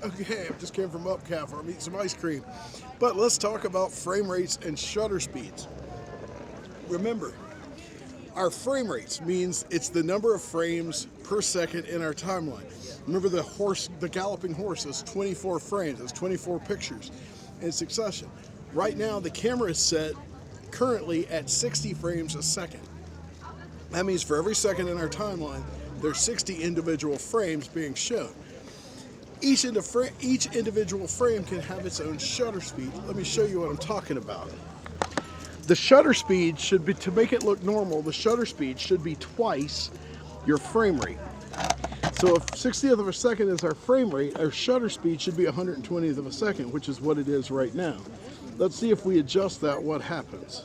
Okay, I just came from Upcalf. I'm eating some ice cream. But let's talk about frame rates and shutter speeds. Remember, our frame rates means it's the number of frames per second in our timeline. Remember the galloping horse is 24 frames, it's 24 pictures in succession. Right now, the camera is set currently at 60 frames a second. That means for every second in our timeline, there's 60 individual frames being shown. Each individual frame can have its own shutter speed. Let me show you what I'm talking about. The shutter speed should be, to make it look normal, the shutter speed should be twice your frame rate. So if 60th of a second is our frame rate, our shutter speed should be 120th of a second, which is what it is right now. Let's see if we adjust that, what happens.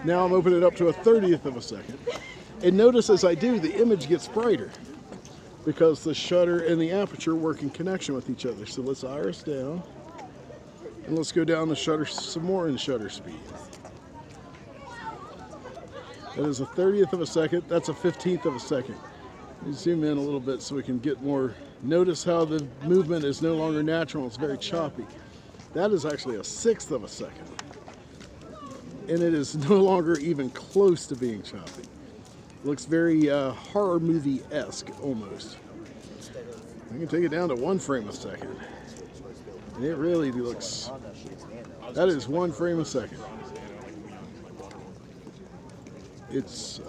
Now I'm opening it up to a 30th of a second. And notice as I do, the image gets brighter because the shutter and the aperture work in connection with each other. So let's iris down and let's go down the shutter some more in shutter speed. That is a 30th of a second. That's a 15th of a second. Let me zoom in a little bit so we can get more. Notice how the movement is no longer natural. It's very choppy. That is actually a 1/6 of a second. And it is no longer even close to being choppy. It looks very horror movie-esque almost. I can take it down to 1 frame a second. And it really looks, that is 1 frame a second. It's,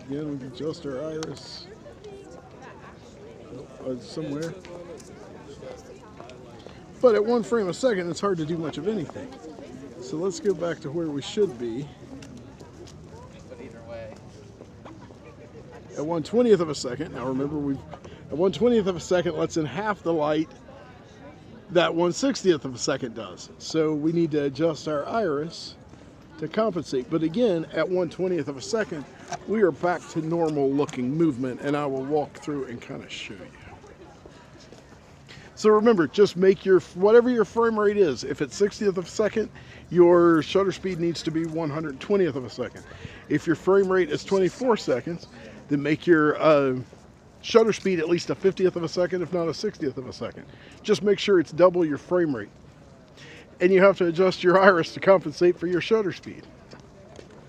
again, we can adjust our iris somewhere. But at 1 frame a second, it's hard to do much of anything. So let's go back to where we should be. At 1/20th of a second, now remember at 1/20th of a second lets in half the light that 1/60th of a second does. So we need to adjust our iris to compensate. But again, at 1/20th of a second, we are back to normal looking movement, and I will walk through and kind of show you. So remember, just make whatever your frame rate is. If it's 60th of a second, your shutter speed needs to be 120th of a second. If your frame rate is 24 seconds, then make your shutter speed at least a 50th of a second, if not a 60th of a second. Just make sure it's double your frame rate. And you have to adjust your iris to compensate for your shutter speed.